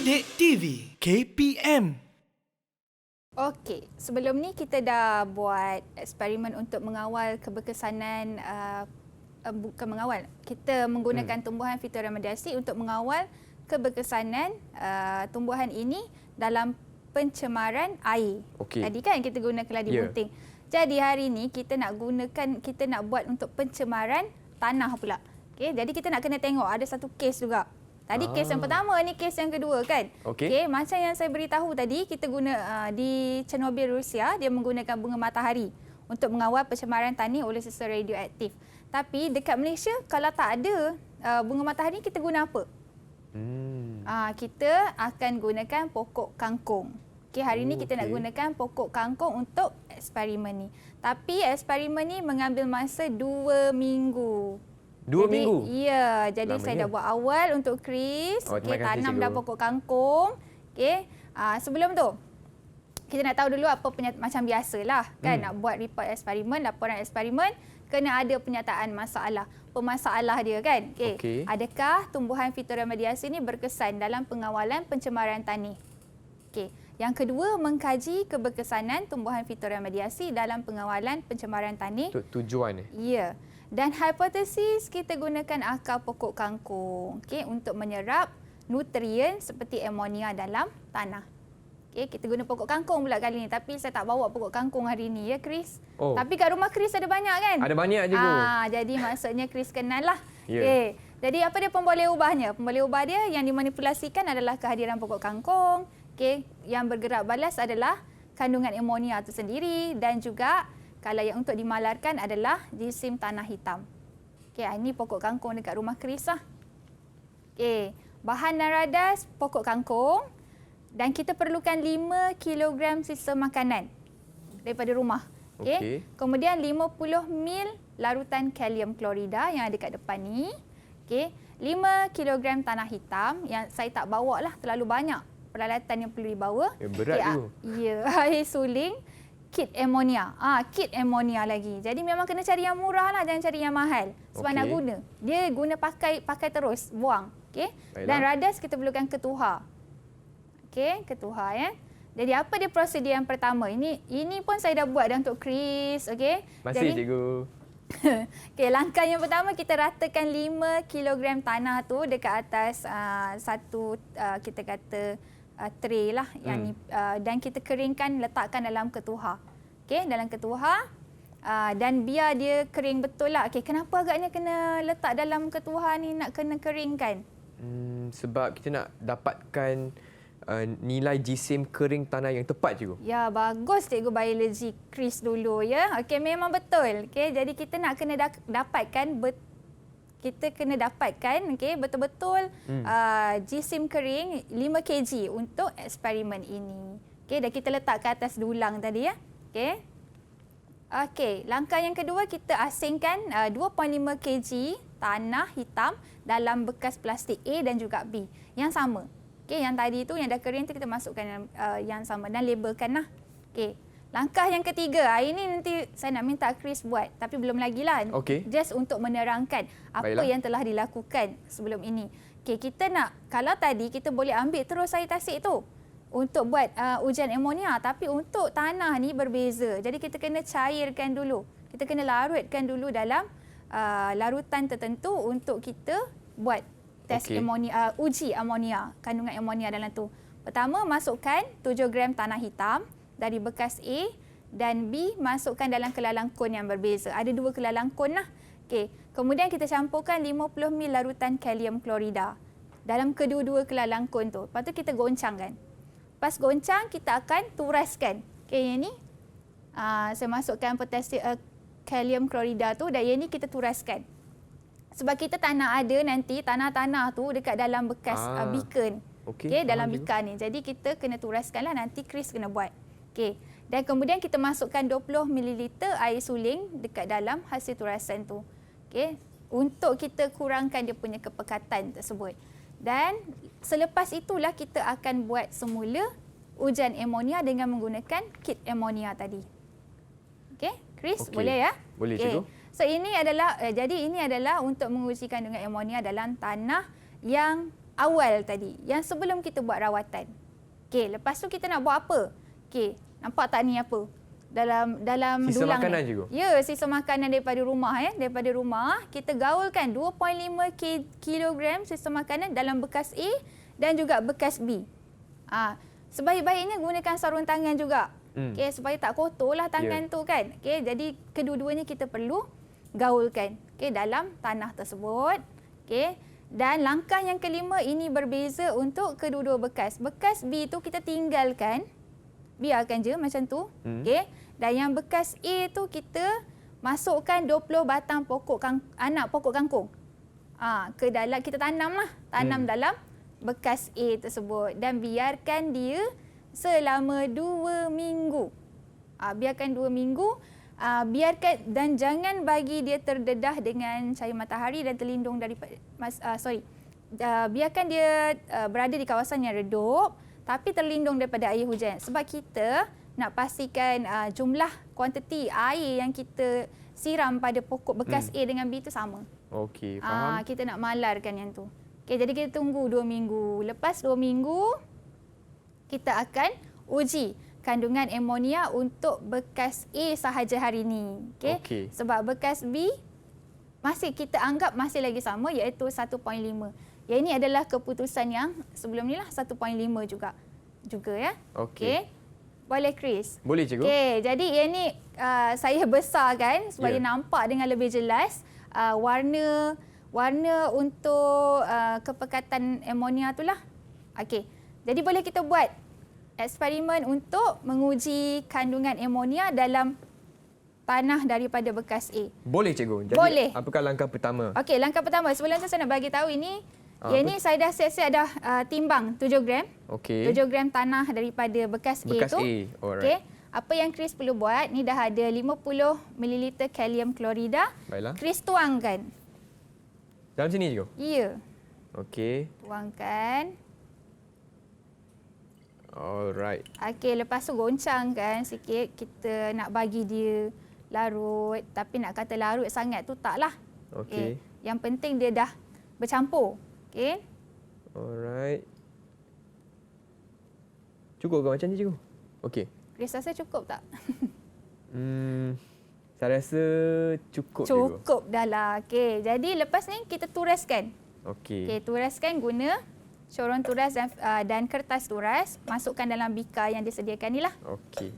Didik TV KPM. Okey, sebelum ni kita dah buat eksperimen untuk mengawal keberkesanan bukan mengawal. Kita menggunakan tumbuhan fitoremediasi untuk mengawal keberkesanan tumbuhan ini dalam pencemaran air. Okey. Tadi kan kita guna keladi bunting. Jadi hari ni kita nak buat untuk pencemaran tanah pula. Okey, jadi kita nak kena tengok ada satu kes juga. Tadi kes yang pertama, ni kes yang kedua kan. Okey. Macam yang saya beritahu tadi, kita guna di Chernobyl, Rusia, dia menggunakan bunga matahari untuk mengawal pencemaran tanah oleh sisa radioaktif. Tapi dekat Malaysia kalau tak ada bunga matahari, kita guna apa? Kita akan gunakan pokok kangkung. Okey, hari ni kita nak gunakan pokok kangkung untuk eksperimen ni. Tapi eksperimen ni mengambil masa 2 minggu. 2 minggu? Ya, jadi Lamanya. saya dah buat awal untuk Chris. Terima kasih, tanam cikgu. dah pokok kangkung. Okey, sebelum tu kita nak tahu dulu apa macam biasalah kan, nak buat report eksperimen, laporan eksperimen, kena ada penyataan masalah. Pemasalah dia kan. Okey. Adakah tumbuhan fitoremediasi ni berkesan dalam pengawalan pencemaran tanah? Okey. Yang kedua, mengkaji keberkesanan tumbuhan fitoremediasi dalam pengawalan pencemaran tanah. Tujuan Ya. Dan hipotesis kita gunakan akar pokok kangkung, untuk menyerap nutrien seperti amonia dalam tanah. Kita guna pokok kangkung pula kali ni, tapi saya tak bawa pokok kangkung hari ni ya Chris. Oh. Tapi kat rumah Chris ada banyak kan? Ada banyak je, Bu. Jadi maksudnya Chris kenal lah. Ya. Jadi apa dia pemboleh ubahnya? Pemboleh ubah dia yang dimanipulasikan adalah kehadiran pokok kangkung. Yang bergerak balas adalah kandungan amonia itu sendiri, dan juga kalau yang untuk dimalarkan adalah jisim tanah hitam. Ini pokok kangkung dekat rumah Chris lah. Bahan dan radas pokok kangkung, dan kita perlukan 5 kg sisa makanan daripada rumah. Kemudian 50 ml larutan kalium klorida yang ada kat depan ni. 5 kg tanah hitam yang saya tak bawa lah, terlalu banyak peralatan yang perlu dibawa. Berat tu. Ya, air suling. Kit amonia. Kit amonia lagi. Jadi memang kena cari yang murah lah, jangan cari yang mahal. Sebab nak guna. Dia guna pakai terus, buang. Dan radas kita perlukan ketuha. Ketuha ya. Jadi apa dia prosedur yang pertama? Ini pun saya dah buat dah untuk Chris, Masih, cikgu. Langkah yang pertama, kita ratakan 5 kg tanah tu dekat atas satu kita kata tray lah yang ni, dan kita keringkan, letakkan dalam ketuha. Dalam ketuha, dan biar dia kering betul lah. Kenapa agaknya kena letak dalam ketuha ni, nak kena keringkan? Sebab kita nak dapatkan nilai jisim kering tanah yang tepat, cikgu. Ya, bagus cikgu biologi Chris dulu ya. Memang betul. Jadi kita nak kena dapatkan betul-betul jisim kering 5 kg untuk eksperimen ini. Dan kita letak ke atas dulang tadi ya. Langkah yang kedua, kita asingkan 2.5 kg tanah hitam dalam bekas plastik A dan juga B. Yang sama. Yang tadi tu yang dah kering tu kita masukkan yang sama dan labelkan lah. Langkah yang ketiga, ini nanti saya nak minta Chris buat, tapi belum lagi lah. Just untuk menerangkan apa yang telah dilakukan sebelum ini. Kita nak, kalau tadi kita boleh ambil terus air tasik tu untuk buat ujian amonia, tapi untuk tanah ni berbeza. Jadi kita kena cairkan dulu. Kita kena larutkan dulu dalam larutan tertentu untuk kita buat tes amonia, uji amonia, kandungan amonia dalam tu. Pertama, masukkan 7 gram tanah hitam dari bekas A, dan B masukkan dalam kelalangkun yang berbeza. Ada 2 kelalangkun lah. Kemudian kita campurkan 50 ml larutan kalium klorida dalam kedua-dua kelalangkun tu. Lepas tu kita goncangkan. Pas goncang, kita akan turaskan. Yang ni saya masukkan potassium kalium klorida tu, dan yang ni kita turaskan. Sebab kita tak nak ada nanti tanah-tanah tu dekat dalam bekas beacon. Dalam beaker ni. Jadi kita kena turaskanlah, nanti Chris kena buat. Dan kemudian kita masukkan 20 ml air suling dekat dalam hasil turasan tu. Untuk kita kurangkan dia punya kepekatan tersebut. Dan selepas itulah kita akan buat semula ujian amonia dengan menggunakan kit amonia tadi. Chris, boleh ya? Boleh, cikgu. So ini adalah jadi ini adalah untuk menguji kandungan amonia dalam tanah yang awal tadi, yang sebelum kita buat rawatan. Okey, lepas tu kita nak buat apa? Okey, nampak tak ni apa? Dalam Sisa dulang makanan ni. cikgu? Ya, sisa makanan daripada rumah ya. Daripada rumah, kita gaulkan 2.5 kilogram sisa makanan dalam bekas A dan juga bekas B. Sebaik-baiknya gunakan sarung tangan juga. Okey, supaya tak kotor lah tangan tu kan. Okey, jadi kedua-duanya kita perlu gaulkan dalam tanah tersebut. Okey. Dan langkah yang kelima ini berbeza untuk kedua-dua bekas. Bekas B tu kita tinggalkan. Biarkan je macam tu. Okey. Dan yang bekas A tu kita masukkan 20 batang anak pokok kangkung. Ke dalam kita tanamlah. Tanam dalam bekas A tersebut dan biarkan dia selama 2 minggu. Biarkan 2 minggu. Biarkan dan jangan bagi dia terdedah dengan cahaya matahari dan terlindung daripada biarkan dia berada di kawasan yang redup tapi terlindung daripada air hujan sebab kita nak pastikan jumlah kuantiti air yang kita siram pada pokok bekas A dengan B itu sama. Okey, faham. Kita nak malarkan yang tu. Okey, jadi kita tunggu 2 minggu. Lepas 2 minggu kita akan uji kandungan amonia untuk bekas A sahaja hari ini. Okey. Sebab bekas B kita anggap masih lagi sama iaitu 1.5. Yang ini adalah keputusan yang sebelum ni lah 1.5 juga ya. Okey. Boleh Chris? Boleh cikgu. Okey, jadi yang ni saya besarkan supaya nampak dengan lebih jelas warna untuk kepekatan amonia itulah. Okey. Jadi boleh kita buat eksperimen untuk menguji kandungan amonia dalam tanah daripada bekas A. Boleh cikgu. Jadi boleh. Apakah langkah pertama? Okey, langkah pertama. Sebelum tu saya nak bagi tahu ini saya dah siap-siap dah timbang 7 gram. Okey. 7 gram tanah daripada bekas A tu. Alright. Okey. Apa yang Chris perlu buat, ni dah ada 50 ml kalium klorida. Baiklah. Chris tuangkan. Dalam sini cikgu? Ya. Okey. Tuangkan. Alright. Okey, lepas tu goncangkan sikit. Kita nak bagi dia larut. Tapi nak kata larut sangat tu taklah. Okey. Yang penting dia dah bercampur. Okey. Alright. Cukup ke macam ni cikgu? Okey. Chris rasa cukup tak? Saya rasa cukup cikgu. Cukup dah lah. Okey, jadi lepas ni kita turaskan. Okey. Okey, turaskan guna corong turas dan kertas turas. Masukkan dalam bika yang disediakan ni lah. Okey.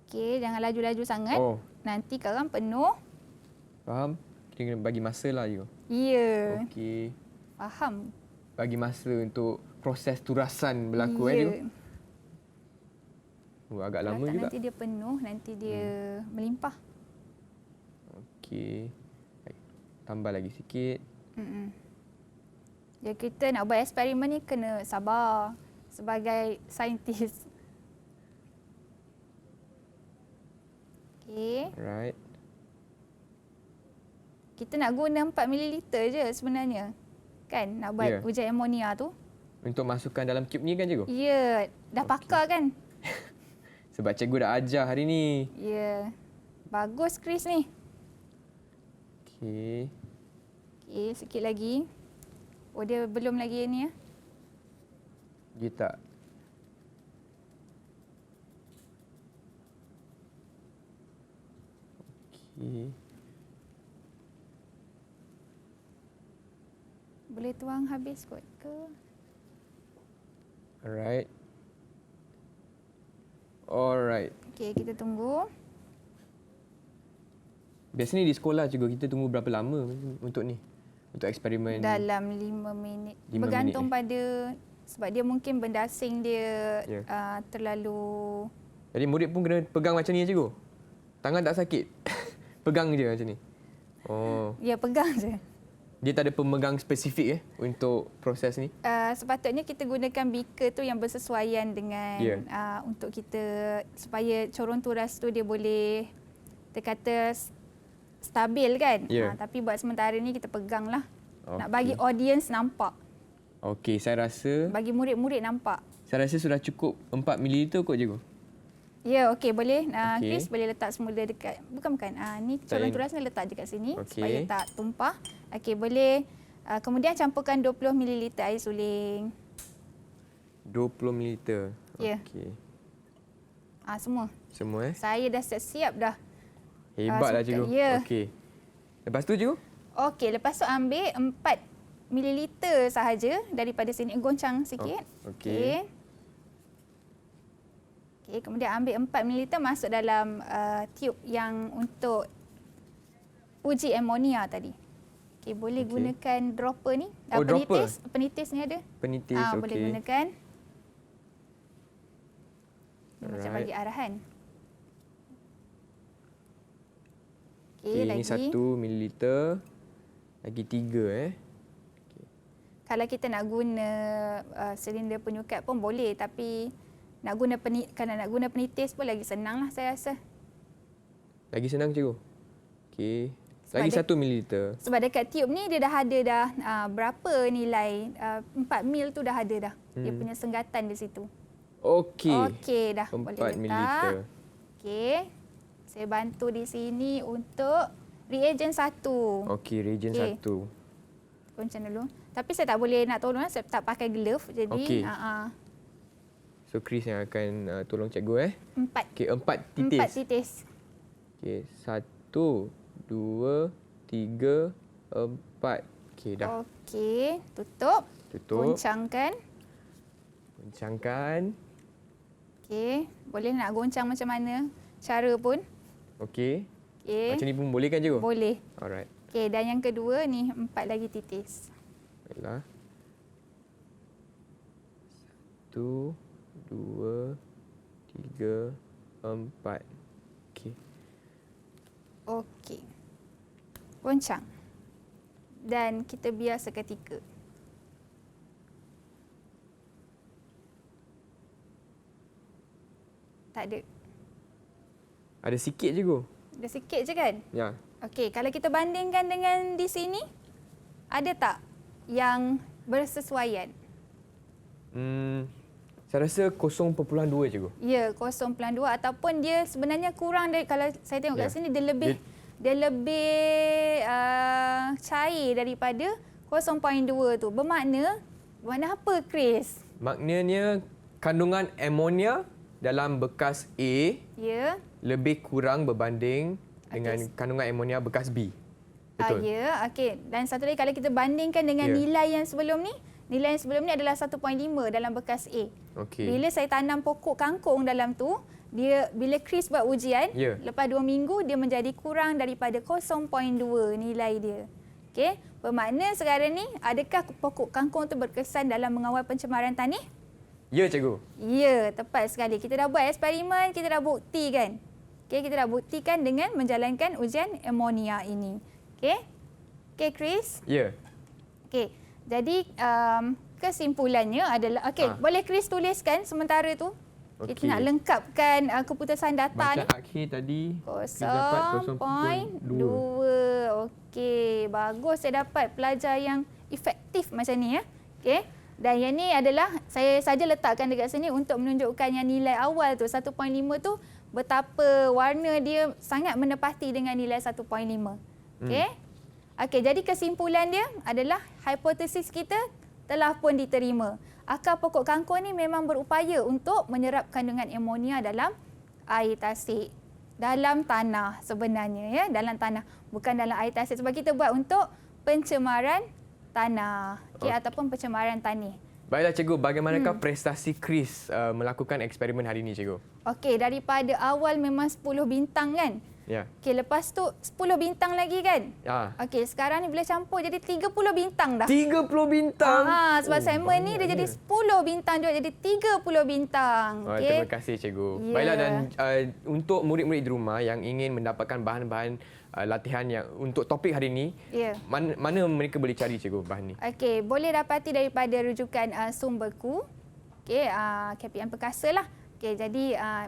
Okey, jangan laju-laju sangat. Nanti karang penuh. Faham? Kita kena bagi masa lah cikgu. Ya. Okey. Faham. Bagi masa untuk proses turasan berlaku cikgu. Agak lama juga. Nanti dia penuh, nanti dia melimpah. Okey. Tambah lagi sikit. Jadi kita nak buat eksperimen ni kena sabar sebagai saintis. Okey. Alright. Kita nak guna 4 ml je sebenarnya. Kan nak buat ujian amonia tu. Untuk masukkan dalam cube ni kan cikgu? Ya, dah pakar kan? Sebab cikgu dah ajar hari ni. Ya. Bagus Chris ni. Okey. Okey, sikit lagi. Oh, dia belum lagi ni ya. Dia tak. Okey. Boleh tuang habis kot ke? Alright. Okey, kita tunggu. Biasanya di sekolah cikgu kita tunggu berapa lama untuk ni? Untuk eksperimen? Dalam 5 minit. 5 Bergantung minit, pada sebab dia mungkin benda asing dia terlalu. Jadi murid pun kena pegang macam ni cikgu? Tangan tak sakit? Pegang je macam ni? Oh. Ya, pegang je. Dia tak ada pemegang spesifik untuk proses ni? Sepatutnya kita gunakan beaker tu yang bersesuaian dengan untuk kita supaya corong turas tu dia boleh kita kata stabil kan. Tapi buat sementara ni kita pegang lah. Nak bagi audience nampak. Okey, saya rasa bagi murid-murid nampak. Saya rasa sudah cukup 4 ml kot cikgu. Ya, okey boleh. Okey. Chris boleh letak semula dekat. Bukan. Ni coran turas ni letak dekat sini supaya tak tumpah. Okey, boleh. Kemudian campurkan 20 ml air suling. 20 ml. Ya. Okey. Semua. Semua Saya dah siap dah. Hebatlah cikgu. Ya. Okey. Lepas tu cikgu? Okey, lepas tu ambil 4 ml sahaja daripada sini. Goncang sikit. Okey. Okey, kemudian ambil 4 ml masuk dalam tiub yang untuk uji amonia tadi. Okey, boleh gunakan dropper ni. Dropper. Penitis ni ada. Penitis, Boleh gunakan. Dia macam bagi arahan. Okey, lagi. Ini 1 ml. Lagi 3 Kalau kita nak guna silinder penyukat pun boleh, tapi kalau nak guna penitis pun lagi senang lah saya rasa. Lagi senang cikgu. Okey. Sebab Lagi 1 ml. Sebab dekat tiub ni dia dah ada dah berapa nilai 4 mil tu dah ada dah. Dia punya senggatan di situ. Okey. Okey dah 4 boleh letak. ml. Okey. Saya bantu di sini untuk reagen 1. Okey, reagen Okey. 1. Goncang dulu. Tapi saya tak boleh nak tolong saya tak pakai glove jadi Okey. So Chris yang akan tolong cikgu 4. Okey, 4 titis. 4 titis. Okey, 1, 2, 3, 4. Okey, dah. Okey, tutup. Tutup. Goncangkan. Goncangkan. Okey, boleh nak goncang macam mana cara pun. Okey. Okey. Macam ni pun boleh kan cikgu? Boleh. Alright. Okey, dan yang kedua ni 4 lagi titis. Baiklah. 1, 2, 3, 4. Okey. Okey. Goncang. Dan kita biar seketika. Tak ada. Ada sikit cikgu. Ada sikit je kan? Ya. Okey, kalau kita bandingkan dengan di sini, ada tak yang bersesuaian? Saya rasa 0.2 cikgu. Ya, 0.2 ataupun dia sebenarnya kurang dari, kalau saya tengok kat sini dia lebih cair daripada 0.2 tu. Bermakna apa Chris? Maknanya kandungan amonia dalam bekas A lebih kurang berbanding dengan kandungan amonia bekas B. Betul? Ya, okey. Dan satu lagi kalau kita bandingkan dengan nilai yang sebelum ni, nilai yang sebelum ni adalah 1.5 dalam bekas A. Okey. Bila saya tanam pokok kangkung dalam tu, bila Chris buat ujian, lepas 2 minggu dia menjadi kurang daripada 0.2 nilai dia. Okey, bermakna sekarang ni adakah pokok kangkung tu berkesan dalam mengawal pencemaran tanah? Ya cikgu. Ya, tepat sekali. Kita dah buat eksperimen, kita dah buktikan. Okey, kita dah buktikan dengan menjalankan ujian amonia ini. Okey? Okey Chris? Ya. Okey. Jadi kesimpulannya adalah boleh Chris tuliskan sementara tu. Kita nak lengkapkan keputusan data ni. Macam akhir tadi 0.2. Okey, bagus saya dapat pelajar yang efektif macam ni ya. Okey. Dan yang ni adalah saya saja letakkan dekat sini untuk menunjukkan yang nilai awal tu 1.5 tu betapa warna dia sangat menepati dengan nilai 1.5. Okey. Okey, jadi kesimpulan dia adalah hipotesis kita telah pun diterima. Akar pokok kangkung ni memang berupaya untuk menyerap kandungan amonia dalam air tasik. Dalam tanah sebenarnya ya, dalam tanah, bukan dalam air tasik sebab kita buat untuk pencemaran tanah, ataupun pencemaran tanah. Baiklah cikgu, bagaimanakah prestasi Chris melakukan eksperimen hari ini cikgu? Okey, daripada awal memang 10 bintang kan? Ya. Okey, lepas tu 10 bintang lagi kan? Ya. Okey, sekarang ni bila campur jadi 30 bintang dah. 30 bintang? Sebab segmen ni dia jadi 10 bintang juga, jadi 30 bintang. Okay? Terima kasih cikgu. Baiklah, dan untuk murid-murid di rumah yang ingin mendapatkan bahan-bahan latihan yang untuk topik hari ini, mana mereka boleh cari cikgu bahan ni? Okey, boleh dapati daripada rujukan sumberku. Okey, KPM Perkasa lah. Okey, jadi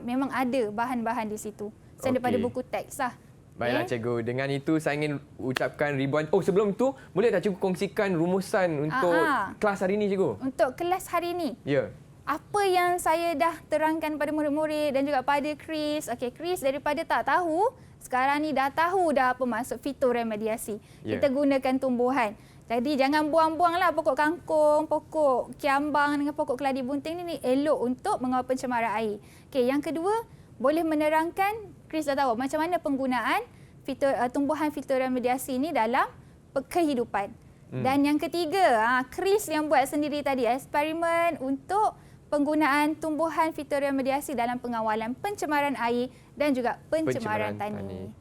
memang ada bahan-bahan di situ. Selain daripada buku teks lah. Baiklah cikgu, dengan itu saya ingin ucapkan ribuan... sebelum itu, boleh tak cikgu kongsikan rumusan untuk kelas hari ini cikgu? Untuk kelas hari ini? Ya. apa yang saya dah terangkan pada murid-murid dan juga pada Chris. Okey, Chris daripada tak tahu, sekarang ni dah tahu dah apa maksud fitoremediasi. Kita gunakan tumbuhan. Jadi jangan buang-buanglah pokok kangkung, pokok kiambang dengan pokok keladi bunting ni elok untuk mengawal pencemaran air. Okey, yang kedua, boleh menerangkan, Chris dah tahu macam mana penggunaan tumbuhan fitoremediasi ni dalam kehidupan. Dan yang ketiga, Chris yang buat sendiri tadi eksperimen untuk penggunaan tumbuhan fitoremediasi dalam pengawalan pencemaran air dan juga pencemaran tani.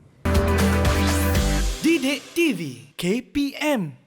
Didik TV KPM